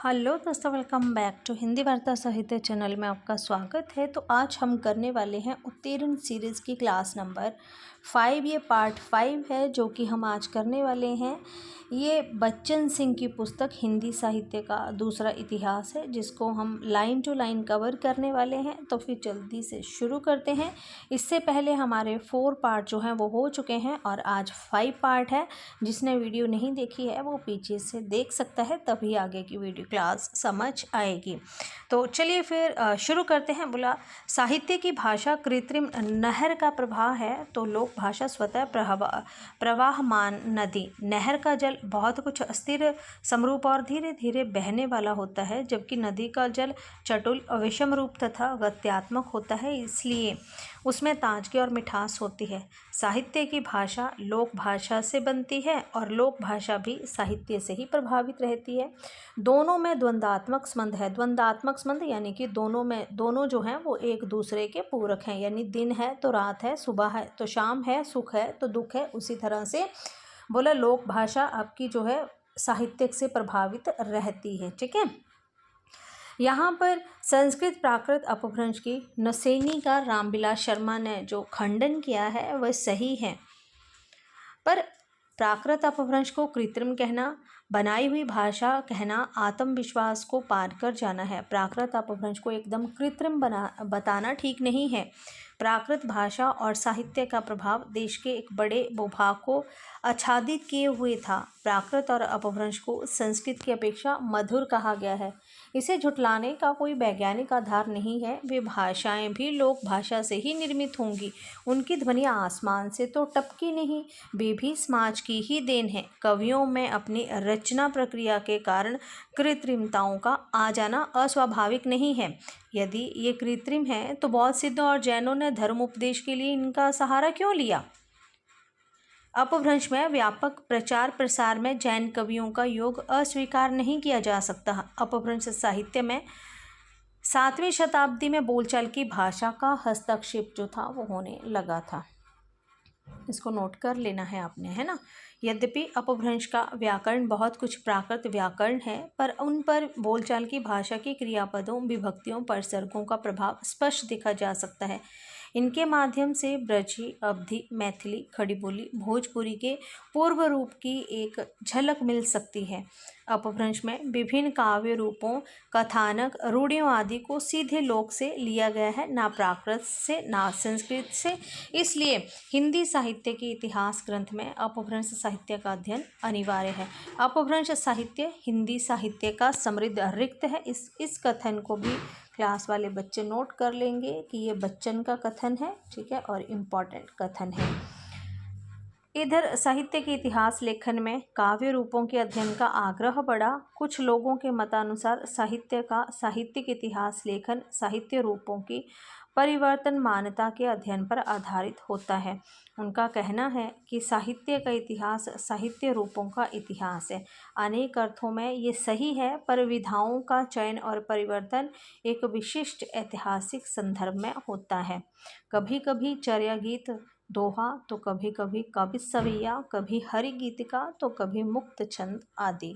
Hello दोस्तों, welcome back to Hindi वार्ता साहित्य चैनल में आपका स्वागत है। तो आज हम करने वाले हैं उत्तीर्ण सीरीज़ की क्लास नंबर 5। ये पार्ट 5 है जो कि हम आज करने वाले हैं। ये बच्चन सिंह की पुस्तक हिंदी साहित्य का दूसरा इतिहास है, जिसको हम लाइन टू लाइन कवर करने वाले हैं। तो फिर जल्दी से शुरू करते हैं। इससे पहले हमारे 4 पार्ट जो हैं वो हो चुके हैं और आज 5 पार्ट है। जिसने वीडियो नहीं देखी है वो पीछे से देख सकता है, तभी आगे की वीडियो क्लास समझ आएगी। तो चलिए फिर शुरू करते हैं। बोला, साहित्य की भाषा कृत्रिम नहर का प्रवाह है तो लोक भाषा स्वतः प्रवाहमान नदी। नहर का जल बहुत कुछ अस्थिर, समरूप और धीरे धीरे बहने वाला होता है, जबकि नदी का जल चटुल, विषम रूप तथा गत्यात्मक होता है, इसलिए उसमें ताजगी और मिठास होती है। साहित्य की भाषा लोक भाषा से बनती है और लोक भाषा भी साहित्य से ही प्रभावित रहती है। दोनों में द्वंद्वात्मक संबंध है। द्वंद्वात्मक संबंध यानी कि दोनों जो हैं वो एक दूसरे के पूरक हैं। यानी दिन है तो रात है, सुबह है तो शाम है, सुख है तो दुख है। उसी तरह से बोला लोक भाषा आपकी जो है साहित्य से प्रभावित रहती है। ठीक है। यहाँ पर संस्कृत प्राकृत अपभ्रंश की नसेनी का रामविलास शर्मा ने जो खंडन किया है वह सही है, पर प्राकृत अपभ्रंश को कृत्रिम कहना, बनाई हुई भाषा कहना आत्मविश्वास को पार कर जाना है। प्राकृत अपभ्रंश को एकदम कृत्रिम बताना ठीक नहीं है। प्राकृत भाषा और साहित्य का प्रभाव देश के एक बड़े भूभाग को आच्छादित किए हुए था। प्राकृत और अपभ्रंश को संस्कृत की अपेक्षा मधुर कहा गया है। इसे झुटलाने का कोई वैज्ञानिक आधार नहीं है। वे भाषाएं भी लोक भाषा से ही निर्मित होंगी। उनकी ध्वनियाँ आसमान से तो टपकी नहीं, वे भी समाज की ही देन है। कवियों में अपनी रचना प्रक्रिया के कारण कृत्रिमताओं का आ जाना अस्वाभाविक नहीं है। यदि ये कृत्रिम है तो बौद्ध सिद्धों और जैनों ने धर्म उपदेश के लिए इनका सहारा क्यों लिया? अपभ्रंश में व्यापक प्रचार प्रसार में जैन कवियों का योग अस्वीकार नहीं किया जा सकता। अपभ्रंश साहित्य में 7वीं शताब्दी में बोलचाल की भाषा का हस्तक्षेप जो था वो होने लगा था। इसको नोट कर लेना है आपने, है ना। यद्यपि अपभ्रंश का व्याकरण बहुत कुछ प्राकृत व्याकरण है, पर उन पर बोलचाल की भाषा के क्रियापदों, विभक्तियों, परसर्गों का प्रभाव स्पष्ट देखा जा सकता है। इनके माध्यम से ब्रजी, अवधी, मैथिली, खड़ी बोली, भोजपुरी के पूर्व रूप की एक झलक मिल सकती है। अपभ्रंश में विभिन्न काव्य रूपों, कथानक, रूढ़ियों आदि को सीधे लोक से लिया गया है, ना प्राकृत से ना संस्कृत से। इसलिए हिंदी साहित्य के इतिहास ग्रंथ में अपभ्रंश साहित्य का अध्ययन अनिवार्य है। अपभ्रंश साहित्य हिंदी साहित्य का समृद्ध रिक्त है। इस कथन को भी क्लास वाले बच्चे नोट कर लेंगे कि ये बच्चन का कथन है, ठीक है, और इम्पॉर्टेंट कथन है। इधर साहित्य के इतिहास लेखन में काव्य रूपों के अध्ययन का आग्रह बढ़ा। कुछ लोगों के मतानुसार साहित्य का साहित्यिक इतिहास लेखन साहित्य रूपों की परिवर्तन मान्यता के अध्ययन पर आधारित होता है। उनका कहना है कि साहित्य का इतिहास साहित्य रूपों का इतिहास है। अनेक अर्थों में ये सही है, पर विधाओं का चयन और परिवर्तन एक विशिष्ट ऐतिहासिक संदर्भ में होता है। कभी कभी चर्या गीत, दोहा, तो कभी कभी कवि सवैया, कभी हरि गीतिका, तो कभी मुक्त छंद आदि।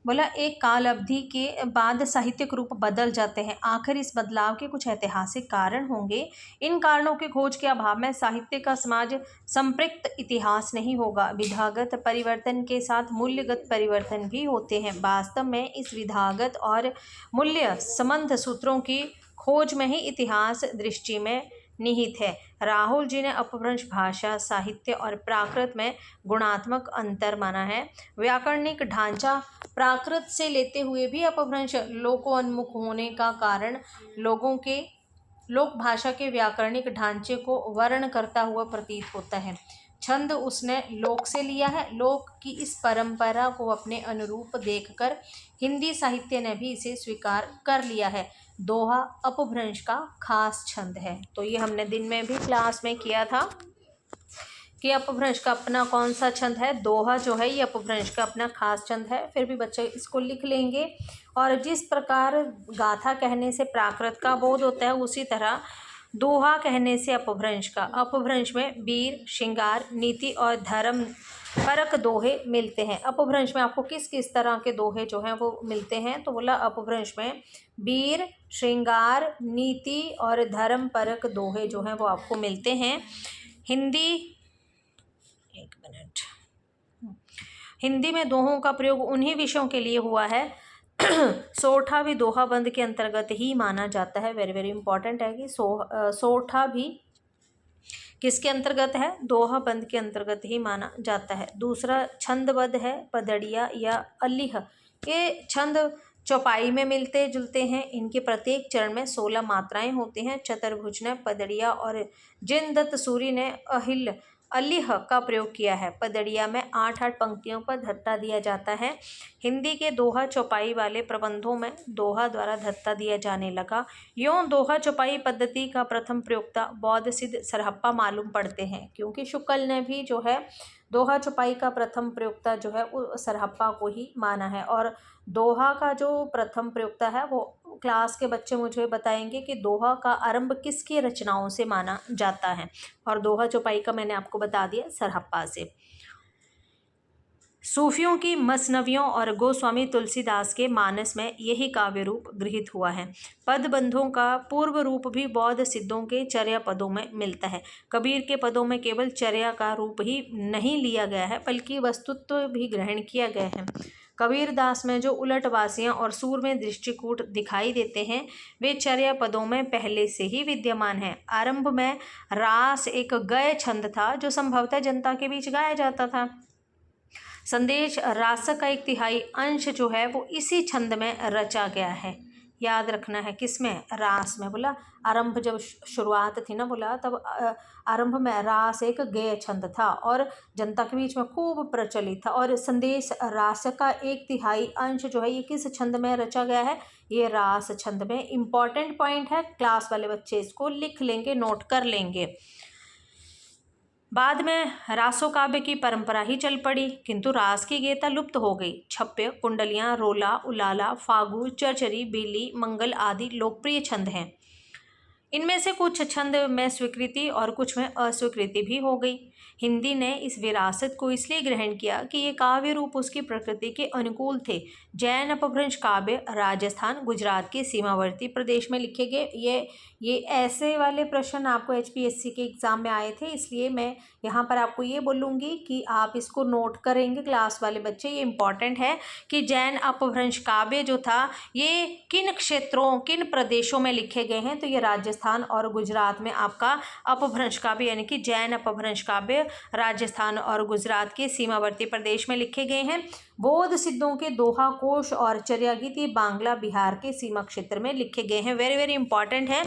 बोला, एक काल अवधि के बाद साहित्यिक रूप बदल जाते हैं। आखिर इस बदलाव के कुछ ऐतिहासिक कारण होंगे। इन कारणों की खोज के अभाव में साहित्य का समाज संपृक्त इतिहास नहीं होगा। विधागत परिवर्तन के साथ मूल्यगत परिवर्तन भी होते हैं। वास्तव में इस विधागत और मूल्य संबंध सूत्रों की खोज में ही इतिहास दृष्टि में निहित है। राहुल जी ने अपभ्रंश भाषा, साहित्य और प्राकृत में गुणात्मक अंतर माना है। व्याकरणिक ढांचा प्राकृत से लेते हुए भी अपभ्रंश लोकोन्मुख होने का कारण लोगों के लोक भाषा के व्याकरणिक ढांचे को वर्ण करता हुआ प्रतीत होता है। छंद उसने लोक से लिया है। लोक की इस परंपरा को अपने अनुरूप देखकर हिंदी साहित्य ने भी इसे स्वीकार कर लिया है। दोहा अपभ्रंश का खास छंद है। तो ये हमने दिन में भी क्लास में किया था कि अपभ्रंश का अपना कौन सा छंद है। दोहा जो है ये अपभ्रंश का अपना खास छंद है। फिर भी बच्चे इसको लिख लेंगे। और जिस प्रकार गाथा कहने से प्राकृत का बोध होता है, उसी तरह दोहा कहने से अपभ्रंश का, अपभ्रंश में वीर, श्रृंगार, नीति और धर्म परक दोहे मिलते हैं। अपभ्रंश में आपको किस किस तरह के दोहे जो हैं वो मिलते हैं, तो बोला अपभ्रंश में वीर, श्रृंगार, नीति और धर्म परक दोहे जो हैं वो आपको मिलते हैं। हिंदी में दोहों का प्रयोग उन्हीं विषयों के लिए हुआ है सोठा भी दोहा बंद के अंतर्गत ही माना जाता है। वेरी वेरी इंपॉर्टेंट है कि सोठा भी किसके अंतर्गत है, दोहा बंद के अंतर्गत ही माना जाता है। दूसरा छंदबद्ध है पदड़िया या अलिह, ये छंद चौपाई में मिलते जुलते हैं। इनके प्रत्येक चरण में 16 मात्राएं होती हैं। चतुर्भुज ने पदड़िया और जिनदत्त सूरी ने अलिह का प्रयोग किया है। पदड़िया में 8-8 पंक्तियों पर धत्ता दिया जाता है। हिंदी के दोहा चौपाई वाले प्रबंधों में दोहा द्वारा धत्ता दिया जाने लगा। यूँ दोहा चौपाई पद्धति का प्रथम प्रयोक्ता बौद्ध सिद्ध सरहप्पा मालूम पड़ते हैं, क्योंकि शुक्ल ने भी जो है दोहा चौपाई का प्रथम प्रयोक्ता जो है वो सरहप्पा को ही माना है। और दोहा का जो प्रथम प्रयोक्ता है वो क्लास के बच्चे मुझे बताएंगे कि दोहा का आरंभ किसकी रचनाओं से माना जाता है, और दोहा चौपाई का मैंने आपको बता दिया सरहप्पा से। सूफियों की मसनवियों और गोस्वामी तुलसीदास के मानस में यही काव्य रूप गृहीत हुआ है। पदबंधों का पूर्व रूप भी बौद्ध सिद्धों के चर्या पदों में मिलता है। कबीर के पदों में केवल चर्या का रूप ही नहीं लिया गया है, बल्कि वस्तुत्व भी ग्रहण किया गया है। कबीर दास में जो उलटवासियाँ और सूर में दृष्टिकूट दिखाई देते हैं, वे चर्या पदों में पहले से ही विद्यमान है। आरंभ में रास एक गय छंद था जो संभवतः जनता के बीच गाया जाता था। संदेश रास का 1/3 अंश जो है वो इसी छंद में रचा गया है। याद रखना है किसमें, रास में। बोला आरंभ जब शुरुआत थी ना, बोला तब आरंभ में रास एक गेय छंद था और जनता के बीच में खूब प्रचलित था। और संदेश रास का 1/3 अंश जो है ये किस छंद में रचा गया है, ये रास छंद में। इम्पॉर्टेंट पॉइंट है, क्लास वाले बच्चे इसको लिख लेंगे, नोट कर लेंगे। बाद में रासो काव्य की परंपरा ही चल पड़ी, किंतु रास की गेयता लुप्त हो गई। छप्य, कुंडलियाँ, रोला, उलाला, फागु, चरचरी, बीली, मंगल आदि लोकप्रिय छंद हैं। इनमें से कुछ छंद में स्वीकृति और कुछ में अस्वीकृति भी हो गई। हिंदी ने इस विरासत को इसलिए ग्रहण किया कि ये काव्य रूप उसकी प्रकृति के अनुकूल थे। जैन अपभ्रंश काव्य राजस्थान, गुजरात के सीमावर्ती प्रदेश में लिखे गए। ये ऐसे वाले प्रश्न आपको HPSC के एग्ज़ाम में आए थे, इसलिए मैं यहाँ पर आपको ये बोलूँगी कि आप इसको नोट करेंगे क्लास वाले बच्चे। ये इम्पॉर्टेंट है कि जैन अपभ्रंश काव्य जो था ये किन क्षेत्रों, किन प्रदेशों में लिखे गए हैं, तो ये राजस्थान और गुजरात में आपका अपभ्रंश काव्य यानी कि जैन अपभ्रंश काव्य राजस्थान और गुजरात के सीमावर्ती प्रदेश में लिखे गए हैं। बौद्ध सिद्धों के दोहा कोश और चर्या गीत ये बांग्ला बिहार के सीमा क्षेत्र में लिखे गए हैं। वेरी वेरी इंपॉर्टेंट है।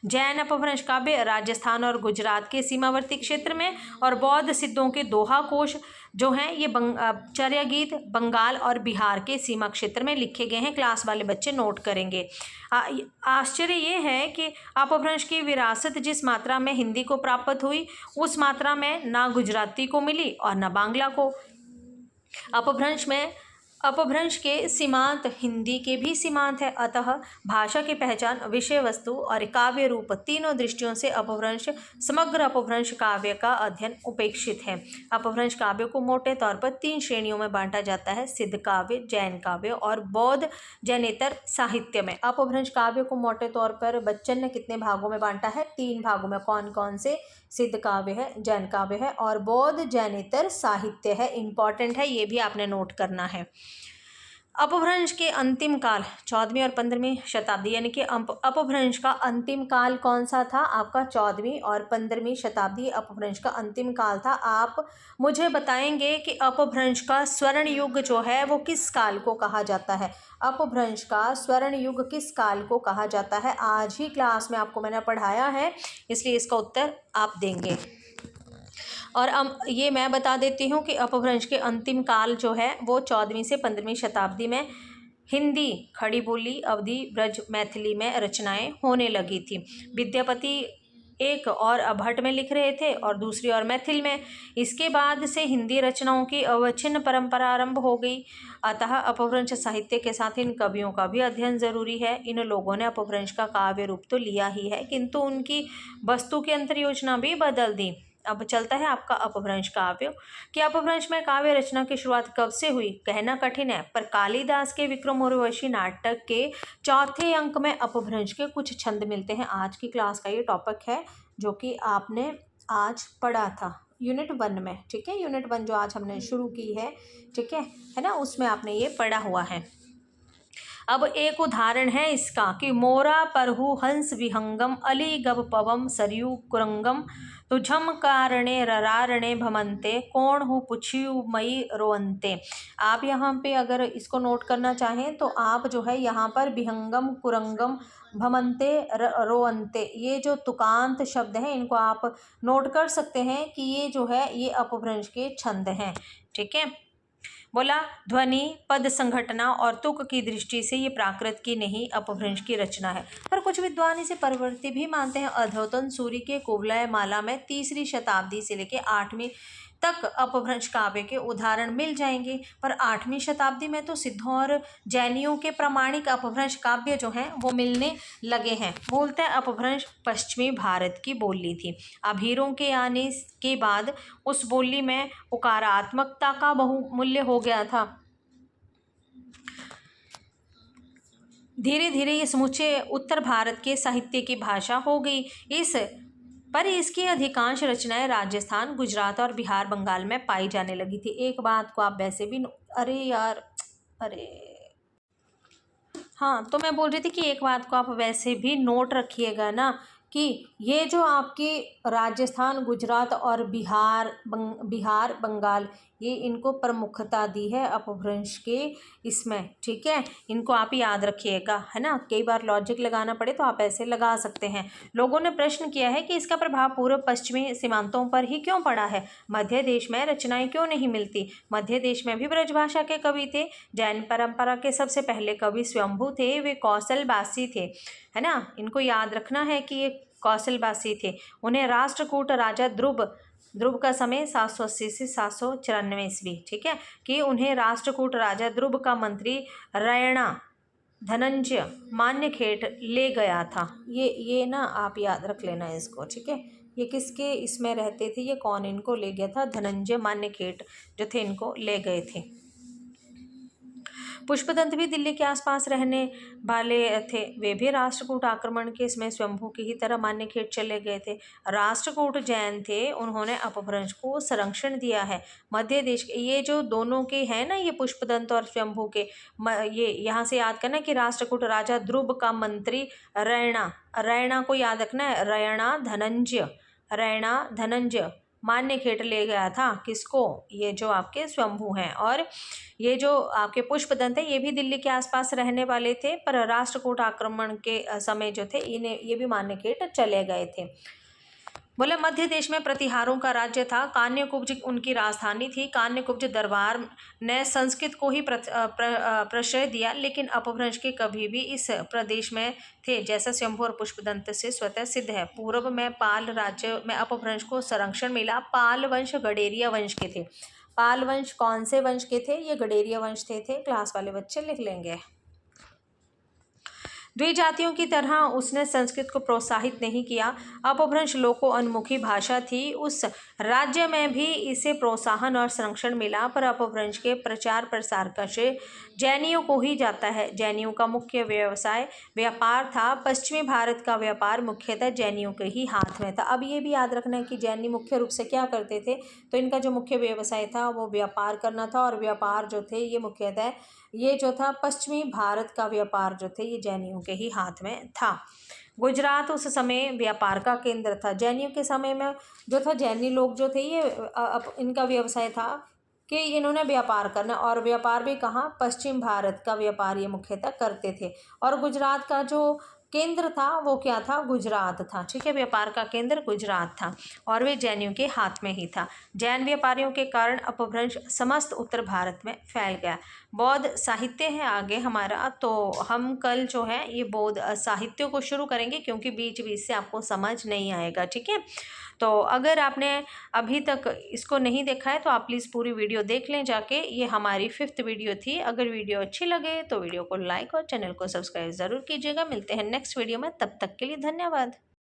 जैन अपभ्रंश काव्य राजस्थान और गुजरात के सीमावर्ती क्षेत्र में, और बौद्ध सिद्धों के दोहा कोश जो हैं ये चर्या गीत बंगाल और बिहार के सीमा क्षेत्र में लिखे गए हैं। क्लास वाले बच्चे नोट करेंगे। आश्चर्य ये है कि अपभ्रंश की विरासत जिस मात्रा में हिंदी को प्राप्त हुई, उस मात्रा में ना गुजराती को मिली और ना बांग्ला को। अपभ्रंश के सीमांत हिंदी के भी सीमांत है, अतः भाषा की पहचान, विषय वस्तु और काव्य रूप तीनों दृष्टियों से अपभ्रंश समग्र अपभ्रंश काव्य का अध्ययन उपेक्षित है। अपभ्रंश काव्य को मोटे तौर पर 3 श्रेणियों में बांटा जाता है, सिद्ध काव्य, जैन काव्य और बौद्ध जैनेतर साहित्य में। अपभ्रंश काव्य को मोटे तौर पर बच्चन ने कितने भागों में बांटा है, 3 भागों में। कौन कौन से, सिद्ध काव्य है, जैन काव्य है और बौद्ध जैनेतर साहित्य है। इंपॉर्टेंट है, ये भी आपने नोट करना है। अपभ्रंश के अंतिम काल 14वीं और 15वीं शताब्दी, यानी कि अपभ्रंश का अंतिम काल कौन सा था आपका, 14वीं और 15वीं शताब्दी अपभ्रंश का अंतिम काल था। आप मुझे बताएंगे कि अपभ्रंश का स्वर्ण युग जो है वो किस काल को कहा जाता है। अपभ्रंश का स्वर्ण युग किस काल को कहा जाता है, आज ही क्लास में आपको मैंने पढ़ाया है, इसलिए इसका उत्तर आप देंगे। और ये मैं बता देती हूँ कि अपभ्रंश के अंतिम काल जो है वो 14वीं से 15वीं शताब्दी में हिंदी, खड़ी बोली, अवधी, ब्रज, मैथिली में रचनाएं होने लगी थी। विद्यापति एक और अभट में लिख रहे थे और दूसरी और मैथिल में। इसके बाद से हिंदी रचनाओं की अविच्छिन्न परंपरा आरंभ हो गई। अतः अपभ्रंश साहित्य के साथ इन कवियों का भी अध्ययन जरूरी है। इन लोगों ने अपभ्रंश का काव्य रूप तो लिया ही है, किंतु उनकी वस्तु की अंतर योजना भी बदल दी। अब चलता है आपका अपभ्रंश काव्य कि अपभ्रंश में काव्य रचना की शुरुआत कब से हुई, कहना कठिन है, पर कालिदास के विक्रम उर्वशी नाटक के चौथे अंक में अपभ्रंश के कुछ छंद मिलते हैं। आज की क्लास का ये टॉपिक है जो कि आपने आज पढ़ा था यूनिट 1 में, ठीक है। यूनिट 1 जो आज हमने शुरू की है, ठीक है ना, उसमें आपने ये पढ़ा हुआ है। अब एक उदाहरण है इसका कि मोरा परहु हंस विहंगम अली गब पवम सरयू कुरंगम तुझम कारणे ररारणे भमंते कौन हो पुछियु मई रोअंते। आप यहाँ पे अगर इसको नोट करना चाहें तो आप जो है यहाँ पर विहंगम कुरंगम भमंते रोअंते, ये जो तुकांत शब्द हैं इनको आप नोट कर सकते हैं कि ये जो है ये अपभ्रंश के छंद हैं, ठीक है। बोला ध्वनि पद संघटना और तुक की दृष्टि से ये प्राकृत की नहीं अपभ्रंश की रचना है, पर कुछ विद्वान इसे परवर्ती भी मानते हैं। अधोतन सूरी के कुवलय माला में 3री शताब्दी से लेकर 8वीं तक अपभ्रंश काव्य के उदाहरण मिल जाएंगे, पर 8वीं शताब्दी में तो सिद्धों और जैनियों के प्रमाणिक अपभ्रंश काव्य जो हैं वो मिलने लगे हैं। बोलते हैं अपभ्रंश पश्चिमी भारत की बोली थी। अभीरों के आने के बाद उस बोली में उकारात्मकता का बहुमूल्य हो गया था। धीरे धीरे ये समूचे उत्तर भारत के साहित्य की भाषा हो गई। पर इसकी अधिकांश रचनाएं राजस्थान, गुजरात और बिहार, बंगाल में पाई जाने लगी थी। एक बात को आप वैसे भी हाँ, तो मैं बोल रही थी कि एक बात को आप वैसे भी नोट रखिएगा ना कि ये जो आपके राजस्थान, गुजरात और बिहार, बंगाल, ये इनको प्रमुखता दी है अपभ्रंश के इसमें, ठीक है। इनको आप याद रखिएगा, है ना। कई बार लॉजिक लगाना पड़े तो आप ऐसे लगा सकते हैं। लोगों ने प्रश्न किया है कि इसका प्रभाव पूर्व पश्चिमी सीमांतों पर ही क्यों पड़ा है, मध्य देश में रचनाएं क्यों नहीं मिलती। मध्य देश में भी ब्रजभाषा के कवि थे। जैन परंपरा के सबसे पहले कवि स्वयंभू थे, वे कौशलवासी थे, है ना। इनको याद रखना है कि ये कौशलवासी थे। उन्हें राष्ट्रकूट राजा ध्रुव का समय 780 से 794 ईस्वी, ठीक है, कि उन्हें राष्ट्रकूट राजा ध्रुव का मंत्री रैणा धनंजय मान्यखेट ले गया था। ये ना आप याद रख लेना इसको, ठीक है। ये किसके इसमें रहते थे, ये कौन इनको ले गया था, धनंजय मान्यखेट जो थे इनको ले गए थे। पुष्पदंत भी दिल्ली के आसपास रहने वाले थे। वे भी राष्ट्रकूट आक्रमण के इसमें स्वयंभू की ही तरह मान्यखेट चले गए थे। राष्ट्रकूट जैन थे, उन्होंने अपभ्रंश को संरक्षण दिया है। मध्य देश के ये जो दोनों के हैं ना, ये पुष्पदंत और स्वयंभू के, ये यहाँ से याद करना कि राष्ट्रकूट राजा ध्रुव का मंत्री रैणा को याद रखना है, रैणा धनंजय मान्यखेट ले गया था। किसको, ये जो आपके स्वयंभू हैं। और ये जो आपके पुष्पदंत है ये भी दिल्ली के आसपास रहने वाले थे, पर राष्ट्रकूट आक्रमण के समय जो थे इन्हें ये भी मान्यखेट चले गए थे। बोले मध्य देश में प्रतिहारों का राज्य था। कान्यकुब्ज उनकी राजधानी थी। कान्यकुब्ज दरबार ने संस्कृत को ही प्रश्रय दिया, लेकिन अपभ्रंश के कभी भी इस प्रदेश में थे, जैसा स्वयंभू और पुष्पदंत से स्वतः सिद्ध है। पूर्व में पाल राज्य में अपभ्रंश को संरक्षण मिला। पाल वंश गडेरिया वंश के थे। पाल वंश कौन से वंश के थे, ये गडेरिया वंश थे। क्लास वाले बच्चे लिख लेंगे। द्विजातियों की तरह उसने संस्कृत को प्रोत्साहित नहीं किया। अपभ्रंश लोकोन्मुखी भाषा थी। उस राज्य में भी इसे प्रोत्साहन और संरक्षण मिला, पर अपभ्रंश के प्रचार प्रसार का श्रेय जैनियों को ही जाता है। जैनियों का मुख्य व्यवसाय व्यापार था। पश्चिमी भारत का व्यापार मुख्यतः जैनियों के ही हाथ में था। अब ये भी याद रखना है कि जैनी मुख्य रूप से क्या करते थे, तो इनका जो मुख्य व्यवसाय था वो व्यापार करना था, और व्यापार जो थे ये मुख्यतः ये जो था पश्चिमी भारत का व्यापार जो थे ये जैनियों के ही हाथ में था। गुजरात उस समय व्यापार का केंद्र था। जैनियों के समय में जो था जैनी लोग जो थे ये इनका व्यवसाय था कि इन्होंने व्यापार करना, और व्यापार भी कहाँ, पश्चिम भारत का व्यापार ये मुख्यतः करते थे। और गुजरात का जो केंद्र था वो क्या था, गुजरात था। ठीक है, व्यापार का केंद्र गुजरात था और वे जैनियों के हाथ में ही था। जैन व्यापारियों के कारण अपभ्रंश समस्त उत्तर भारत में फैल गया। बौद्ध साहित्य है आगे हमारा, तो हम कल जो है ये बौद्ध साहित्य को शुरू करेंगे, क्योंकि बीच बीच से आपको समझ नहीं आएगा। ठीक है, तो अगर आपने अभी तक इसको नहीं देखा है तो आप प्लीज़ पूरी वीडियो देख लें जाके। ये हमारी 5th वीडियो थी। अगर वीडियो अच्छी लगे तो वीडियो को लाइक और चैनल को सब्सक्राइब ज़रूर कीजिएगा। मिलते हैं नेक्स्ट वीडियो में, तब तक के लिए धन्यवाद।